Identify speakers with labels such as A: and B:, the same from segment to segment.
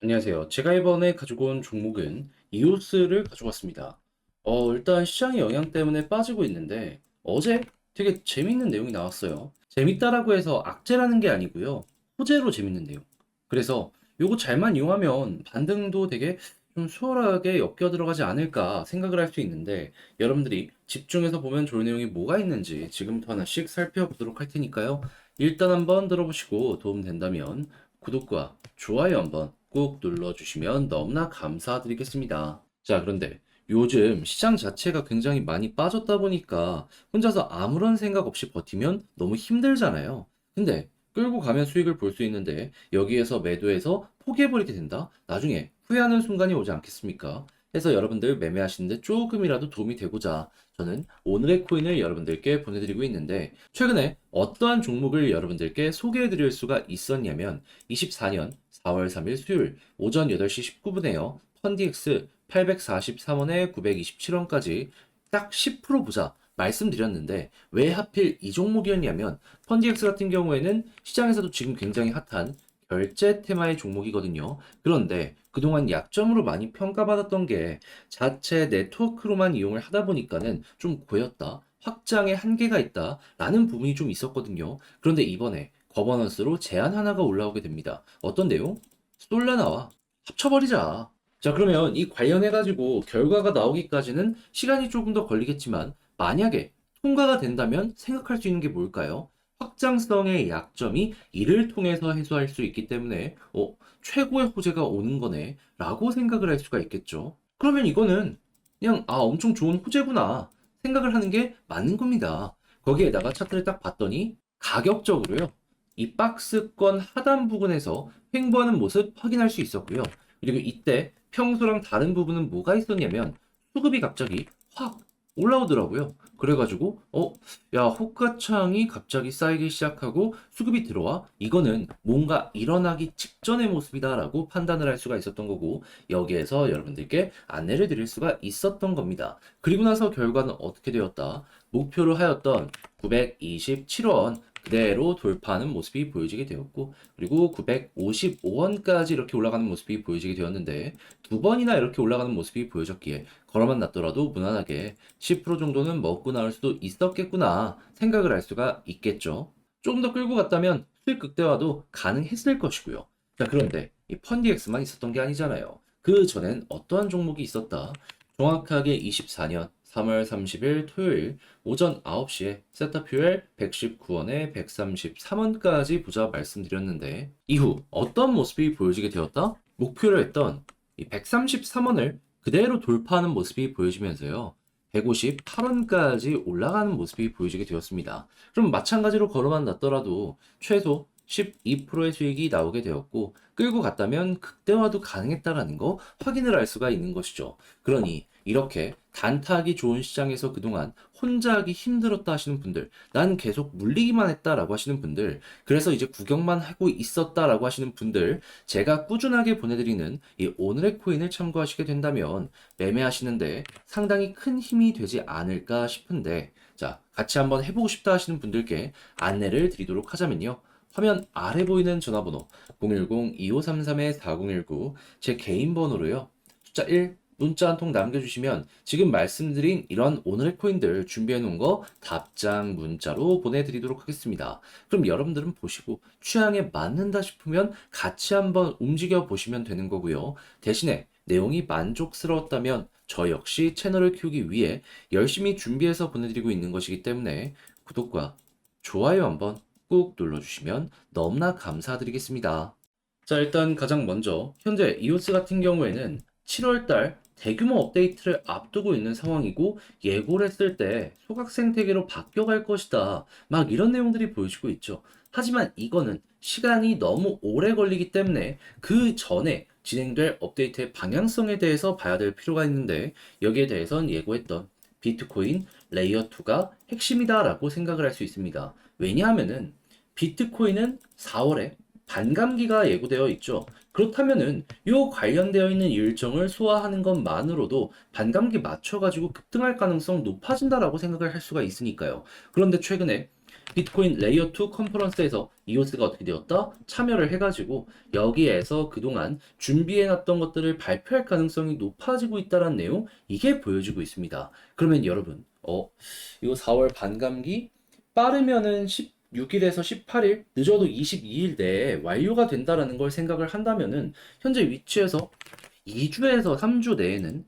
A: 안녕하세요. 제가 이번에 가지고 온 종목은 이오스를 가져왔습니다. 일단 시장의 영향 때문에 빠지고 있는데 어제 되게 재밌는 내용이 나왔어요. 재밌다라고 해서 악재라는 게 아니고요. 호재로 재밌는 내용. 그래서 요거 잘만 이용하면 반등도 되게 좀 수월하게 엮여 들어가지 않을까 생각을 할 수 있는데 여러분들이 집중해서 보면 좋을 내용이 뭐가 있는지 지금부터 하나씩 살펴보도록 할 테니까요. 일단 한번 들어보시고 도움 된다면 구독과 좋아요 한번 꾹 눌러주시면 너무나 감사드리겠습니다. 자, 그런데 요즘 시장 자체가 굉장히 많이 빠졌다 보니까 혼자서 아무런 생각 없이 버티면 너무 힘들잖아요. 근데 끌고 가면 수익을 볼 수 있는데 여기에서 매도해서 포기해버리게 된다? 나중에 후회하는 순간이 오지 않겠습니까? 해서 여러분들 매매하시는데 조금이라도 도움이 되고자 저는 오늘의 코인을 여러분들께 보내드리고 있는데 최근에 어떠한 종목을 여러분들께 소개해드릴 수가 있었냐면 24년 4월 3일 수요일 오전 8시 19분에요. 펀디엑스 843원에 927원까지 딱 10% 보자 말씀드렸는데 왜 하필 이 종목이었냐면 펀디엑스 같은 경우에는 시장에서도 지금 굉장히 핫한 결제 테마의 종목이거든요. 그런데 그동안 약점으로 많이 평가받았던 게 자체 네트워크로만 이용을 하다 보니까는 좀 고였다. 확장에 한계가 있다라는 부분이 좀 있었거든요. 그런데 이번에 거버넌스로 제안 하나가 올라오게 됩니다. 어떤 내용? 솔라나와 합쳐버리자. 자, 그러면 이 관련해가지고 결과가 나오기까지는 시간이 조금 더 걸리겠지만, 만약에 통과가 된다면 생각할 수 있는 게 뭘까요? 확장성의 약점이 이를 통해서 해소할 수 있기 때문에, 최고의 호재가 오는 거네, 라고 생각을 할 수가 있겠죠. 그러면 이거는 그냥, 엄청 좋은 호재구나, 생각을 하는 게 맞는 겁니다. 거기에다가 차트를 딱 봤더니, 가격적으로요. 이 박스권 하단 부분에서 횡보하는 모습 확인할 수 있었고요. 그리고 이때 평소랑 다른 부분은 뭐가 있었냐면 수급이 갑자기 확 올라오더라고요. 그래가지고 야, 호가창이 갑자기 쌓이기 시작하고 수급이 들어와 이거는 뭔가 일어나기 직전의 모습이다라고 판단을 할 수가 있었던 거고 여기에서 여러분들께 안내를 드릴 수가 있었던 겁니다. 그리고 나서 결과는 어떻게 되었다? 목표로 하였던 927원 그대로 돌파하는 모습이 보여지게 되었고 그리고 955원까지 이렇게 올라가는 모습이 보여지게 되었는데 두 번이나 이렇게 올라가는 모습이 보여졌기에 걸어만 놨더라도 무난하게 10% 정도는 먹고 나올 수도 있었겠구나 생각을 할 수가 있겠죠. 조금 더 끌고 갔다면 수익 극대화도 가능했을 것이고요. 자, 그런데 이 펀디엑스만 있었던 게 아니잖아요. 그 전엔 어떠한 종목이 있었다? 정확하게 24년 3월 30일 토요일 오전 9시에 세타퓨엘 119원에 133원까지 보자 말씀드렸는데 이후 어떤 모습이 보여지게 되었다? 목표로 했던 이 133원을 그대로 돌파하는 모습이 보여지면서요. 158원까지 올라가는 모습이 보여지게 되었습니다. 그럼 마찬가지로 걸어만 놨더라도 최소 12%의 수익이 나오게 되었고 끌고 갔다면 극대화도 가능했다라는 거 확인을 할 수가 있는 것이죠. 그러니 이렇게 단타하기 좋은 시장에서 그동안 혼자 하기 힘들었다 하시는 분들, 난 계속 물리기만 했다라고 하시는 분들, 그래서 이제 구경만 하고 있었다라고 하시는 분들, 제가 꾸준하게 보내드리는 이 오늘의 코인을 참고하시게 된다면 매매하시는데 상당히 큰 힘이 되지 않을까 싶은데, 자, 같이 한번 해보고 싶다 하시는 분들께 안내를 드리도록 하자면요. 화면 아래 보이는 전화번호 010-2533-4019 제 개인 번호로요. 숫자 1 문자 한 통 남겨주시면 지금 말씀드린 이런 오늘의 코인들 준비해 놓은 거 답장 문자로 보내드리도록 하겠습니다. 그럼 여러분들은 보시고 취향에 맞는다 싶으면 같이 한번 움직여 보시면 되는 거고요. 대신에 내용이 만족스러웠다면 저 역시 채널을 키우기 위해 열심히 준비해서 보내드리고 있는 것이기 때문에 구독과 좋아요 한번 꾹 눌러주시면 너무나 감사드리겠습니다. 자, 일단 가장 먼저 현재 이오스 같은 경우에는 7월달 대규모 업데이트를 앞두고 있는 상황이고 예고를 했을 때 소각 생태계로 바뀌어갈 것이다. 막 이런 내용들이 보여지고 있죠. 하지만 이거는 시간이 너무 오래 걸리기 때문에 그 전에 진행될 업데이트의 방향성에 대해서 봐야 될 필요가 있는데 여기에 대해선 예고했던 비트코인 레이어 2가 핵심이다라고 생각을 할 수 있습니다. 왜냐하면은 비트코인은 4월에 반감기가 예고되어 있죠. 그렇다면은 요 관련되어 있는 일정을 소화하는 것만으로도 반감기 맞춰가지고 급등할 가능성 높아진다라고 생각을 할 수가 있으니까요. 그런데 최근에 비트코인 레이어 2 컨퍼런스에서 이오스가 어떻게 되었다? 참여를 해가지고 여기에서 그동안 준비해놨던 것들을 발표할 가능성이 높아지고 있다는 내용, 이게 보여지고 있습니다. 그러면 여러분, 이거 4월 반감기 빠르면은 16일에서 18일, 늦어도 22일 내에 완료가 된다라는 걸 생각을 한다면은 현재 위치에서 2주에서 3주 내에는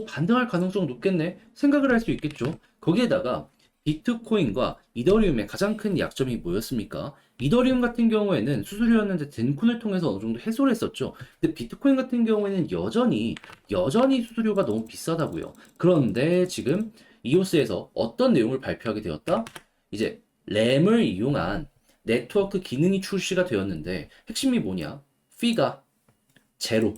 A: 반등할 가능성 높겠네 생각을 할 수 있겠죠. 거기에다가 비트코인과 이더리움의 가장 큰 약점이 뭐였습니까? 이더리움 같은 경우에는 수수료였는데 덴콘을 통해서 어느 정도 해소를 했었죠. 근데 비트코인 같은 경우에는 여전히 수수료가 너무 비싸다고요. 그런데 지금 이오스에서 어떤 내용을 발표하게 되었다? 이제 램을 이용한 네트워크 기능이 출시가 되었는데 핵심이 뭐냐? 피가 제로.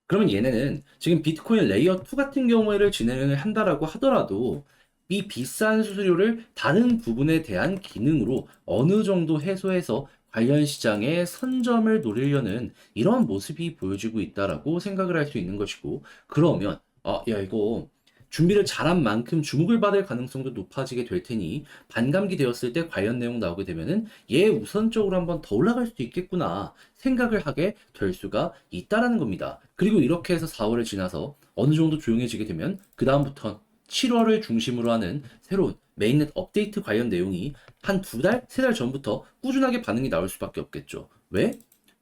A: 그러면 얘네는 지금 비트코인 레이어 2 같은 경우에를 진행을 한다라고 하더라도 이 비싼 수수료를 다른 부분에 대한 기능으로 어느 정도 해소해서 관련 시장에 선점을 노리려는 이런 모습이 보여지고 있다라고 생각을 할 수 있는 것이고, 그러면 야 이거 준비를 잘한 만큼 주목을 받을 가능성도 높아지게 될 테니 반감기 되었을 때 관련 내용 나오게 되면은 얘 우선적으로 한번 더 올라갈 수도 있겠구나 생각을 하게 될 수가 있다라는 겁니다. 그리고 이렇게 해서 4월을 지나서 어느 정도 조용해지게 되면 그 다음부터 7월을 중심으로 하는 새로운 메인넷 업데이트 관련 내용이 한 두 달, 세 달 전부터 꾸준하게 반응이 나올 수밖에 없겠죠. 왜?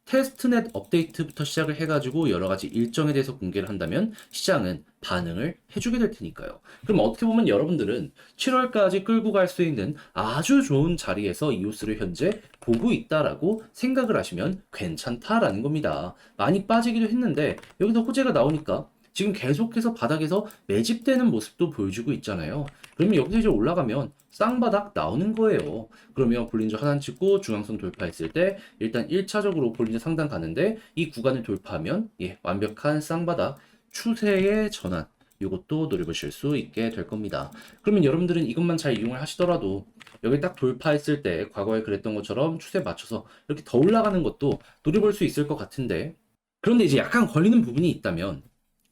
A: 테스트넷 업데이트부터 시작을 해가지고 여러 가지 일정에 대해서 공개를 한다면 시장은 반응을 해주게 될 테니까요. 그럼 어떻게 보면 여러분들은 7월까지 끌고 갈 수 있는 아주 좋은 자리에서 이오스를 현재 보고 있다라고 생각을 하시면 괜찮다라는 겁니다. 많이 빠지기도 했는데 여기서 호재가 나오니까 지금 계속해서 바닥에서 매집되는 모습도 보여주고 있잖아요. 그러면 여기서 이제 올라가면 쌍바닥 나오는 거예요. 그러면 볼린저 하단 찍고 중앙선 돌파했을 때 일단 1차적으로 볼린저 상단 가는데 이 구간을 돌파하면 완벽한 쌍바닥 추세의 전환, 이것도 노려보실 수 있게 될 겁니다. 그러면 여러분들은 이것만 잘 이용을 하시더라도 여기 딱 돌파했을 때 과거에 그랬던 것처럼 추세 맞춰서 이렇게 더 올라가는 것도 노려볼 수 있을 것 같은데, 그런데 이제 약간 걸리는 부분이 있다면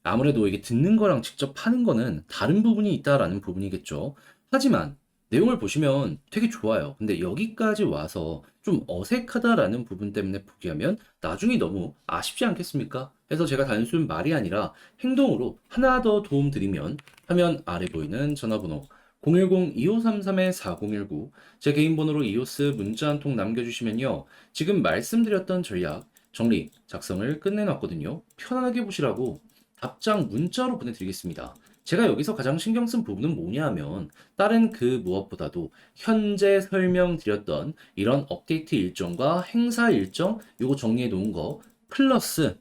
A: 아무래도 이게 듣는 거랑 직접 파는 거는 다른 부분이 있다라는 부분이겠죠. 하지만 내용을 보시면 되게 좋아요. 근데 여기까지 와서 좀 어색하다라는 부분 때문에 포기하면 나중에 너무 아쉽지 않겠습니까? 그래서 제가 단순 말이 아니라 행동으로 하나 더 도움 드리면 화면 아래 보이는 전화번호 010-2533-4019 제 개인 번호로 이오스 문자 한 통 남겨주시면요. 지금 말씀드렸던 전략 정리 작성을 끝내놨거든요. 편안하게 보시라고 답장 문자로 보내드리겠습니다. 제가 여기서 가장 신경 쓴 부분은 뭐냐 하면 다른 그 무엇보다도 현재 설명드렸던 이런 업데이트 일정과 행사 일정 요거 정리해 놓은 거 플러스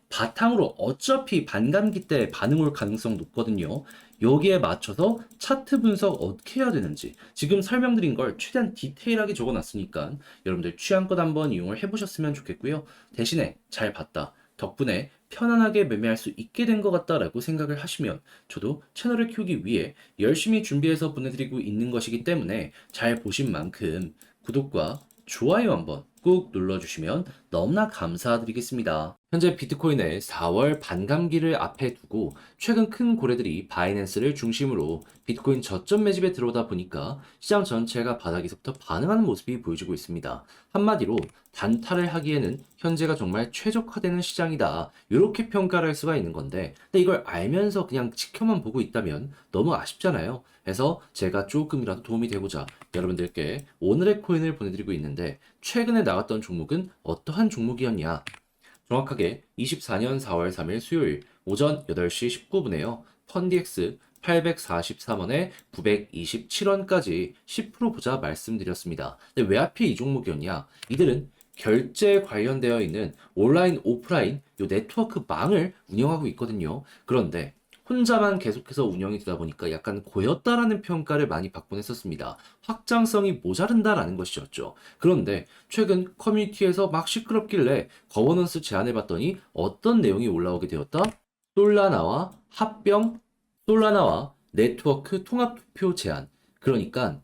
A: 바탕으로 어차피 반감기 때 반응 올 가능성 높거든요. 여기에 맞춰서 차트 분석 어떻게 해야 되는지 지금 설명드린 걸 최대한 디테일하게 적어놨으니까 여러분들 취향껏 한번 이용을 해보셨으면 좋겠고요. 대신에 잘 봤다. 덕분에 편안하게 매매할 수 있게 된 것 같다라고 생각을 하시면 저도 채널을 키우기 위해 열심히 준비해서 보내드리고 있는 것이기 때문에 잘 보신 만큼 구독과 좋아요 한번 꾹 눌러주시면 너무나 감사드리겠습니다. 현재 비트코인의 4월 반감기를 앞에 두고 최근 큰 고래들이 바이낸스를 중심으로 비트코인 저점 매집에 들어오다 보니까 시장 전체가 바닥에서부터 반응하는 모습이 보여지고 있습니다. 한마디로 단타를 하기에는 현재가 정말 최적화되는 시장이다. 이렇게 평가를 할 수가 있는 건데, 근데 이걸 알면서 그냥 지켜만 보고 있다면 너무 아쉽잖아요. 그래서 제가 조금이라도 도움이 되고자 여러분들께 오늘의 코인을 보내드리고 있는데, 최근에 나왔던 종목은 어떠한 종목이었냐? 정확하게 24년 4월 3일 수요일 오전 8시 19분에요. 펀디엑스 843원에 927원까지 10% 보자 말씀드렸습니다. 근데 왜 하필 이 종목이었냐? 이들은 결제 관련되어 있는 온라인, 오프라인 요 네트워크 망을 운영하고 있거든요. 그런데 혼자만 계속해서 운영이 되다 보니까 약간 고였다라는 평가를 많이 받곤 했었습니다. 확장성이 모자른다라는 것이었죠. 그런데 최근 커뮤니티에서 막 시끄럽길래 거버넌스 제안해 봤더니 어떤 내용이 올라오게 되었다? 솔라나와 합병, 솔라나와 네트워크 통합 투표 제안. 그러니까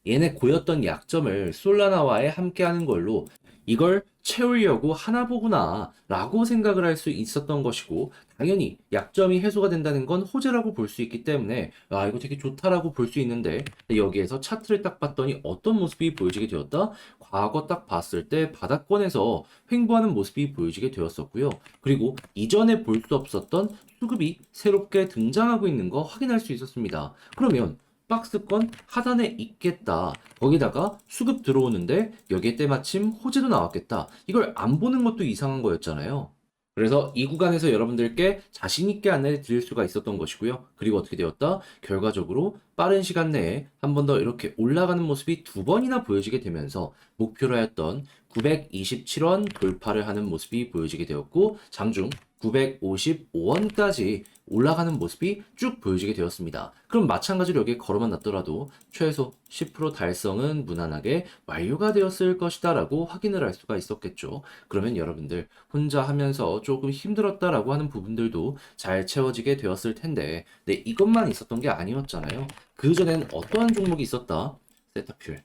A: 얘네 고였던 약점을 솔라나와에 함께하는 걸로 이걸 채우려고 하나 보구나 라고 생각을 할 수 있었던 것이고, 당연히 약점이 해소가 된다는 건 호재라고 볼 수 있기 때문에 아 이거 되게 좋다라고 볼 수 있는데, 여기에서 차트를 딱 봤더니 어떤 모습이 보여지게 되었다? 과거 딱 봤을 때 바닥권에서 횡보하는 모습이 보여지게 되었었고요. 그리고 이전에 볼 수 없었던 수급이 새롭게 등장하고 있는 거 확인할 수 있었습니다. 그러면 박스권 하단에 있겠다. 거기다가 수급 들어오는데 여기에 때마침 호재도 나왔겠다. 이걸 안 보는 것도 이상한 거였잖아요. 그래서 이 구간에서 여러분들께 자신 있게 안내 드릴 수가 있었던 것이고요. 그리고 어떻게 되었다? 결과적으로 빠른 시간 내에 한 번 더 이렇게 올라가는 모습이 두 번이나 보여지게 되면서 목표로 했던 927원 돌파를 하는 모습이 보여지게 되었고, 장중 955원까지 올라가는 모습이 쭉 보여지게 되었습니다. 그럼 마찬가지로 여기에 걸어만 놨더라도 최소 10% 달성은 무난하게 완료가 되었을 것이다 라고 확인을 할 수가 있었겠죠. 그러면 여러분들 혼자 하면서 조금 힘들었다라고 하는 부분들도 잘 채워지게 되었을 텐데, 네, 이것만 있었던 게 아니었잖아요. 그전엔 어떠한 종목이 있었다? 세타퓨엘.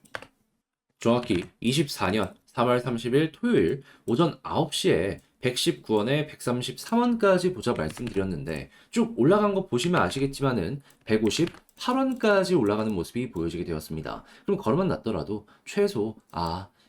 A: 정확히 24년 3월 30일 토요일 오전 9시에 119원에 133원까지 보자 말씀드렸는데, 쭉 올라간 거 보시면 아시겠지만은 158원까지 올라가는 모습이 보여지게 되었습니다. 그럼 걸어만 놨더라도 최소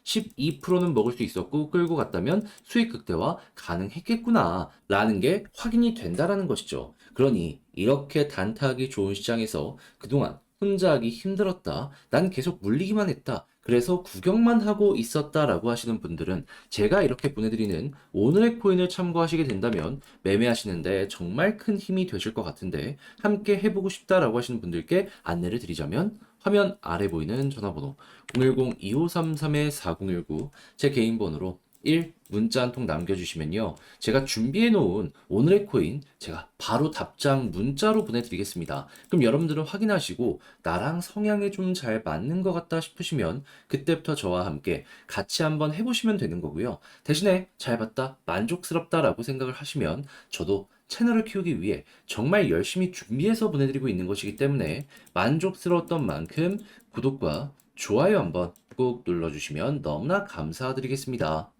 A: 12%는 먹을 수 있었고 끌고 갔다면 수익 극대화 가능했겠구나 라는 게 확인이 된다라는 것이죠. 그러니 이렇게 단타하기 좋은 시장에서 그동안 혼자 하기 힘들었다, 난 계속 물리기만 했다, 그래서 구경만 하고 있었다라고 하시는 분들은 제가 이렇게 보내드리는 오늘의 코인을 참고하시게 된다면 매매하시는데 정말 큰 힘이 되실 것 같은데, 함께 해보고 싶다라고 하시는 분들께 안내를 드리자면 화면 아래 보이는 전화번호 010-2533-4019, 제 개인 번호로 1 문자 한 통 남겨주시면요, 제가 준비해 놓은 오늘의 코인 제가 바로 답장 문자로 보내드리겠습니다. 그럼 여러분들은 확인하시고 나랑 성향이 좀 잘 맞는 것 같다 싶으시면 그때부터 저와 함께 같이 한번 해보시면 되는 거고요. 대신에 잘 봤다, 만족스럽다라고 생각을 하시면 저도 채널을 키우기 위해 정말 열심히 준비해서 보내드리고 있는 것이기 때문에 만족스러웠던 만큼 구독과 좋아요 한번 꾹 눌러주시면 너무나 감사드리겠습니다.